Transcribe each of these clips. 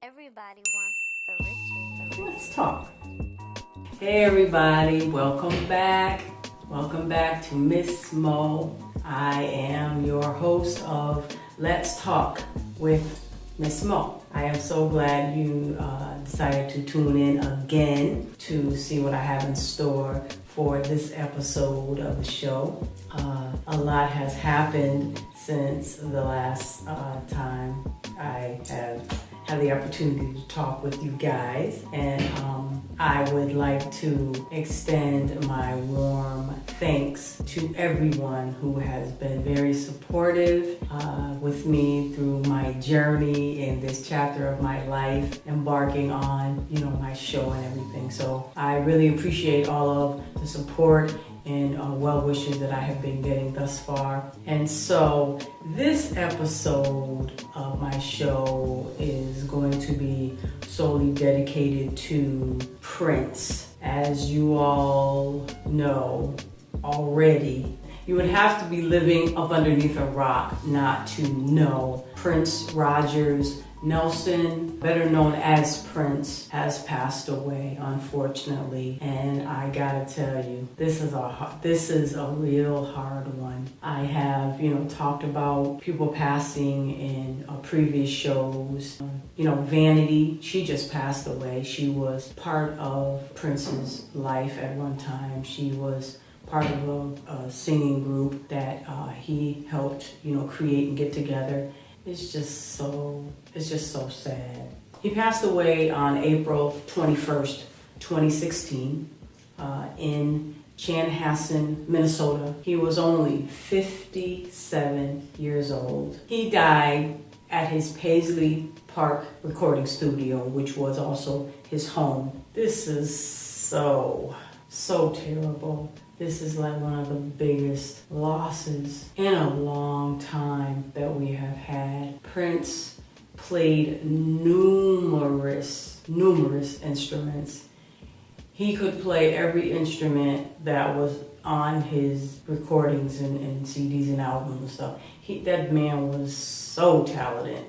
Everybody wants the riches. Let's talk. Hey everybody, welcome back. Welcome back to Miss Mo. I am your host of Let's Talk with Miss Mo. I am so glad you decided to tune in again to see what I have in store for this episode of the show. A lot has happened since the last time I have had the opportunity to talk with you guys, and I would like to extend my warm thanks to everyone who has been very supportive with me through my journey in this chapter of my life, embarking on, my show and everything. So I really appreciate all of the support and well wishes that I have been getting thus far. And so this episode of my show is going to be solely dedicated to Prince. As you all know already, you would have to be living up underneath a rock not to know Prince Rogers Nelson, better known as Prince, has passed away, unfortunately. And I gotta tell you, this is a real hard one. I have, talked about people passing in previous shows. Vanity, she just passed away. She was part of Prince's life at one time. She was part of a singing group that he helped, create and get together. It's just so sad. He passed away on April 21st, 2016, in Chanhassen, Minnesota. He was only 57 years old. He died at his Paisley Park recording studio, which was also his home. This is so terrible. This is like one of the biggest losses in a long time that we have had. Prince played numerous instruments. He could play every instrument that was on his recordings and CDs and albums and stuff. That man was so talented,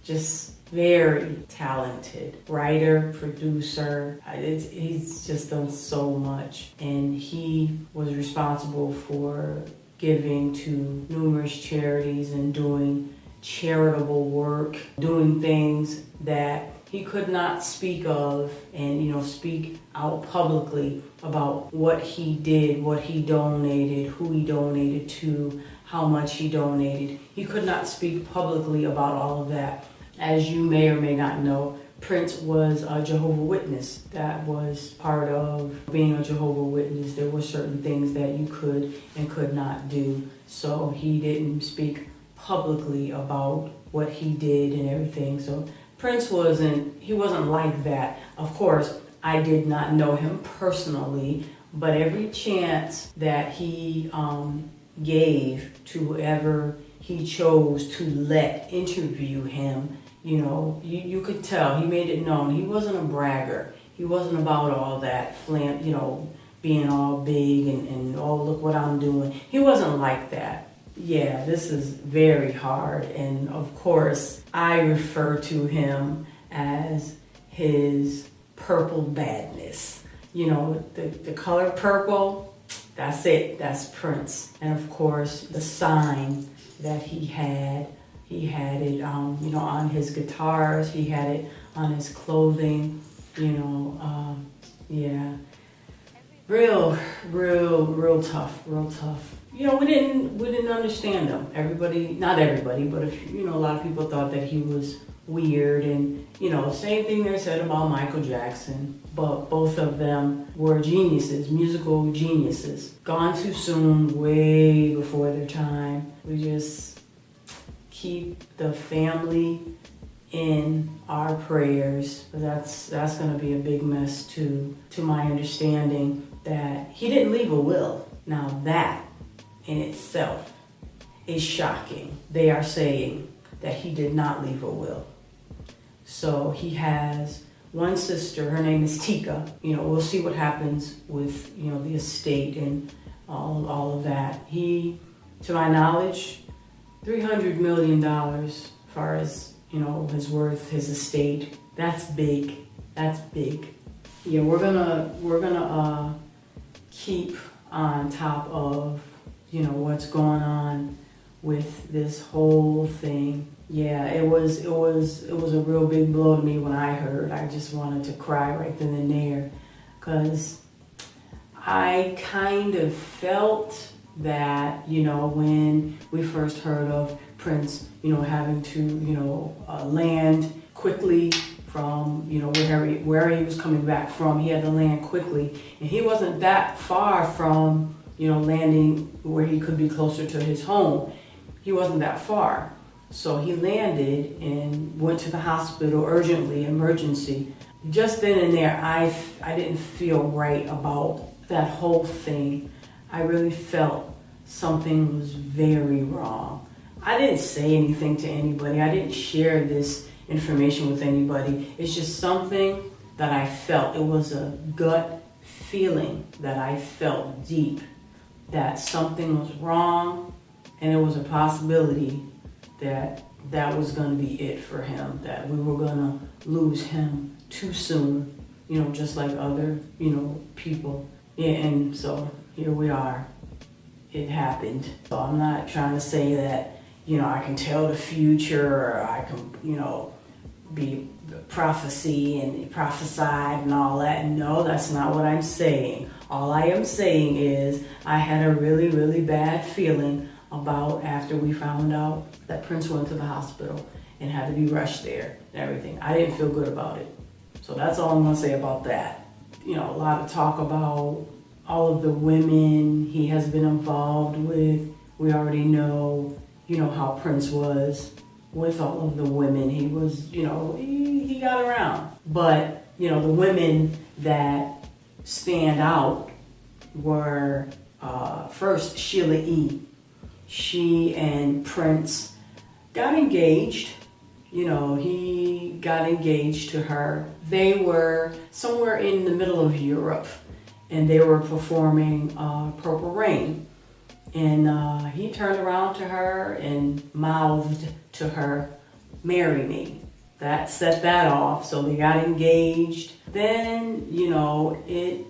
just very talented writer, producer. He's just done so much, and he was responsible for giving to numerous charities and doing charitable work, doing things that he could not speak of, and speak out publicly about what he did, what he donated, who he donated to, how much he donated. He could not speak publicly about all of that. As you may or may not know, Prince was a Jehovah's Witness. That was part of being a Jehovah's Witness. There were certain things that you could and could not do. So he didn't speak publicly about what he did and everything. So Prince wasn't like that. Of course, I did not know him personally, but every chance that he gave to whoever he chose to let interview him, you could tell. He made it known. He wasn't a bragger. He wasn't about all that being all big and oh, look what I'm doing. He wasn't like that. Yeah, this is very hard. And of course, I refer to him as his purple badness. The color purple, that's it. That's Prince. And of course, the sign that he had it, on his guitars. He had it on his clothing. Yeah, real tough. We didn't understand him. Not everybody, but a lot of people thought that he was weird, and same thing they said about Michael Jackson. But both of them were geniuses, musical geniuses, gone too soon, way before their time. We just keep the family in our prayers. That's going to be a big mess to my understanding, that he didn't leave a will. Now that in itself is shocking. They are saying that he did not leave a will. So he has one sister, her name is Tika. We'll see what happens with, the estate and all of that. He, to my knowledge, $300 million as far as his worth, his estate. That's big. That's big. Yeah, we're gonna keep on top of what's going on with this whole thing. Yeah, it was a real big blow to me when I heard. I just wanted to cry right then and there, because I kind of felt that, when we first heard of Prince, having to, land quickly from, where he was coming back from. He had to land quickly, and he wasn't that far from, landing where he could be closer to his home. He wasn't that far. So he landed and went to the hospital urgently, emergency. Just then and there, I didn't feel right about that whole thing. I really felt something was very wrong. I didn't say anything to anybody. I didn't share this information with anybody. It's just something that I felt. It was a gut feeling that I felt deep, that something was wrong, and it was a possibility that was going to be it for him, that we were going to lose him too soon, just like other, people. Yeah, and so here we are. It happened. So I'm not trying to say that, I can tell the future, or I can, be prophecy and prophesied and all that. No, that's not what I'm saying. All I am saying is I had a really, really bad feeling about after we found out that Prince went to the hospital and had to be rushed there and everything. I didn't feel good about it. So that's all I'm going to say about that. A lot of talk about all of the women he has been involved with. We already know, how Prince was with all of the women. He was, he got around. But, the women that stand out were first Sheila E. She and Prince got engaged. He got engaged to her. They were somewhere in the middle of Europe, and they were performing Purple Rain. And he turned around to her and mouthed to her, "Marry me." That set that off. So they got engaged. Then, it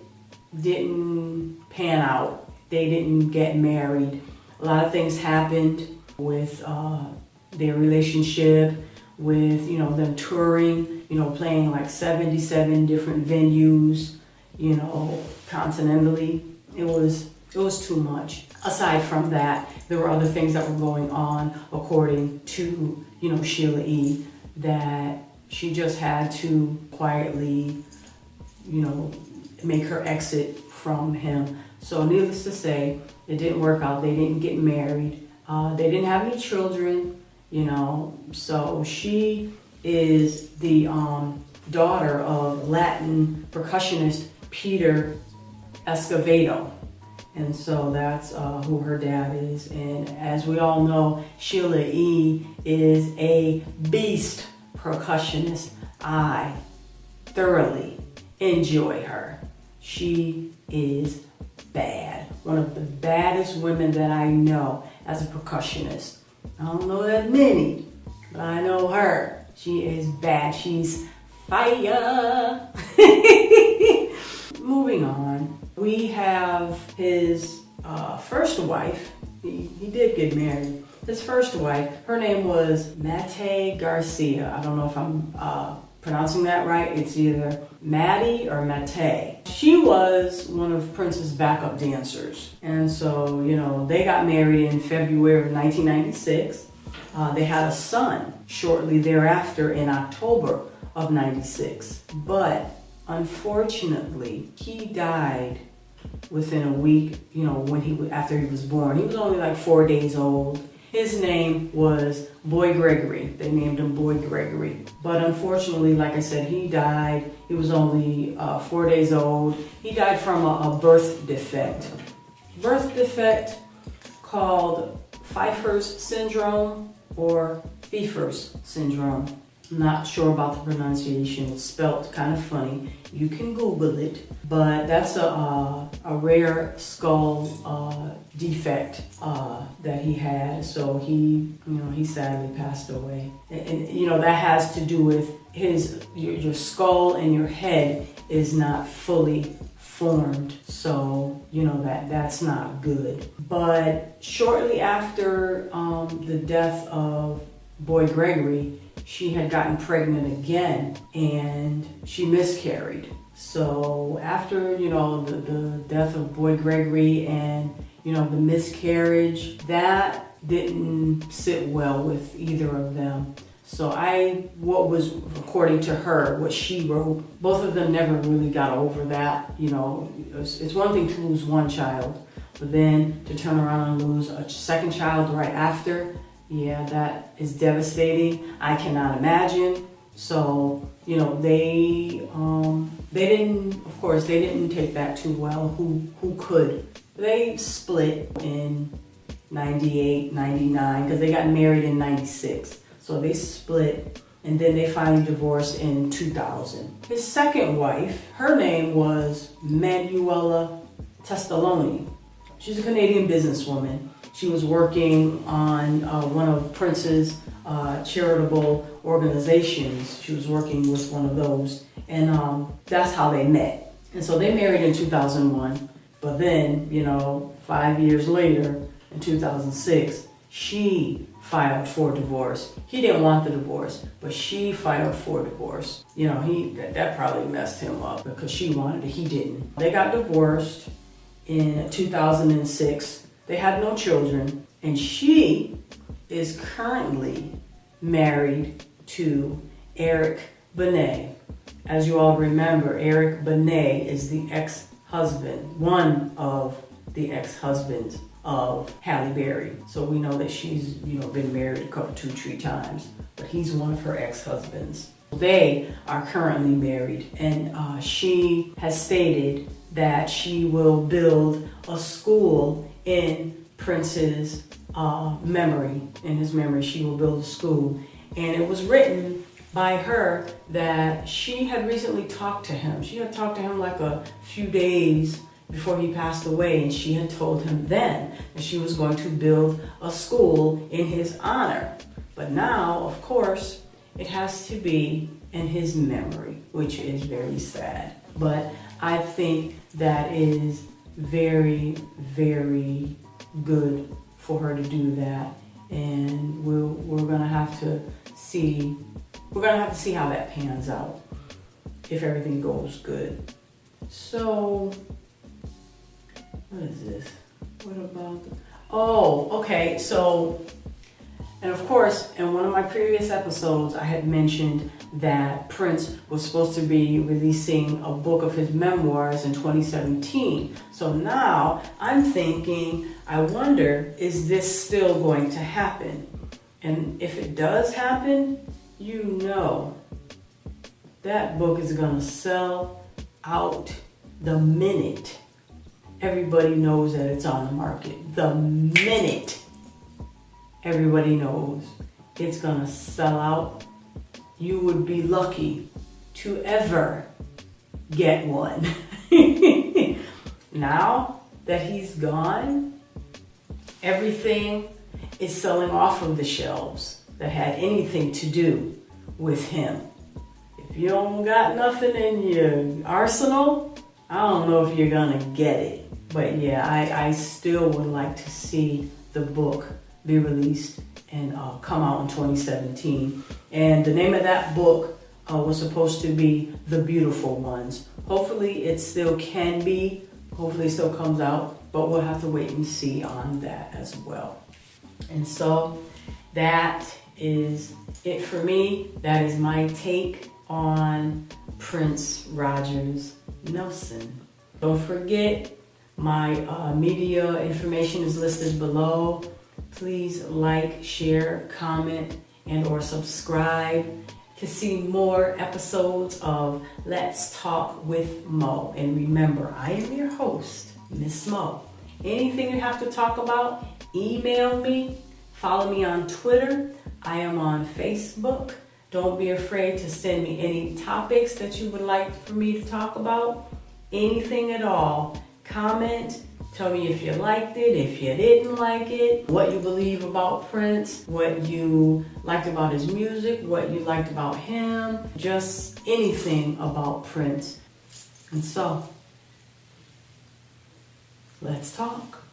didn't pan out. They didn't get married. A lot of things happened with their relationship, with, them touring, playing like 77 different venues, continentally. It was too much. Aside from that, there were other things that were going on, according to, Sheila E., that she just had to quietly, make her exit from him. So needless to say, it didn't work out. They didn't get married. They didn't have any children, So she is the daughter of Latin percussionist Peter Escovedo. And so that's who her dad is. And as we all know, Sheila E. is a beast percussionist. I thoroughly enjoy her. She is bad. One of the baddest women that I know as a percussionist. I don't know that many, but I know her. She is bad. She's fire. Moving on. We have his first wife. He did get married. His first wife, her name was Maddie Garcia. I don't know if I'm pronouncing that right. It's either Maddie or Maddie. She was one of Prince's backup dancers. And so, they got married in February of 1996. They had a son shortly thereafter in October of 96. But unfortunately, he died within a week, after he was born. He was only like 4 days old. His name was Boy Gregory. They named him Boy Gregory. But unfortunately, like I said, he died. He was only 4 days old. He died from a birth defect. Birth defect called Pfeiffer's syndrome or Pfeiffer's syndrome. I'm not sure about the pronunciation. It's spelled kind of funny. You can Google it, but that's a rare skull defect that he had. So he sadly passed away, and that has to do with your skull and your head is not fully formed, so that's not good. But shortly after the death of Boy Gregory, she had gotten pregnant again and she miscarried. So after the death of Boy Gregory and the miscarriage, that didn't sit well with either of them. So what was, according to her, what she wrote, both of them never really got over that. It's one thing to lose one child, but then to turn around and lose a second child right after, yeah, that is devastating. I cannot imagine. So, they didn't take that too well. Who could? They split in 98, 99, because they got married in 96. So they split, and then they finally divorced in 2000. His second wife, her name was Manuela Testoloni. She's a Canadian businesswoman. She was working on one of Prince's charitable organizations. She was working with one of those, and that's how they met. And so they married in 2001, but then, 5 years later, in 2006, she filed for divorce. He didn't want the divorce, but she filed for divorce. That probably messed him up because she wanted it, he didn't. They got divorced in 2006. They had no children, and she is currently married to Eric Benet. As you all remember, Eric Benet is the ex-husband, one of the ex-husbands of Halle Berry. So we know that she's, been married a couple, 2-3 times, but he's one of her ex-husbands. They are currently married, and she has stated that she will build a school in Prince's memory. In his memory, she will build a school. And it was written by her that she had recently talked to him. She had talked to him like a few days before he passed away, and she had told him then that she was going to build a school in his honor. But now, of course, it has to be in his memory, which is very sad. But I think that is very, very good for her to do that, and we're gonna have to see how that pans out if everything goes good. So what is this? What about okay, so, and of course, in one of my previous episodes, I had mentioned that Prince was supposed to be releasing a book of his memoirs in 2017. So now I'm thinking, I wonder, is this still going to happen? And if it does happen, that book is gonna sell out the minute everybody knows that it's on the market. The minute everybody knows it's gonna sell out, you would be lucky to ever get one. Now that he's gone, everything is selling off of the shelves that had anything to do with him. If you don't got nothing in your arsenal, I don't know if you're gonna get it. But yeah, I still would like to see the book be released and come out in 2017. And the name of that book was supposed to be The Beautiful Ones. Hopefully it still can be. Hopefully it still comes out. But we'll have to wait and see on that as well. And so that is it for me. That is my take on Prince Rogers Nelson. Don't forget, my media information is listed below. Please like, share, comment, and or subscribe to see more episodes of Let's Talk with Mo. And remember, I am your host, Miss Mo. Anything you have to talk about, email me. Follow me on Twitter. I am on Facebook. Don't be afraid to send me any topics that you would like for me to talk about. Anything at all. Comment. Tell me if you liked it, if you didn't like it, what you believe about Prince, what you liked about his music, what you liked about him, just anything about Prince. And so, let's talk.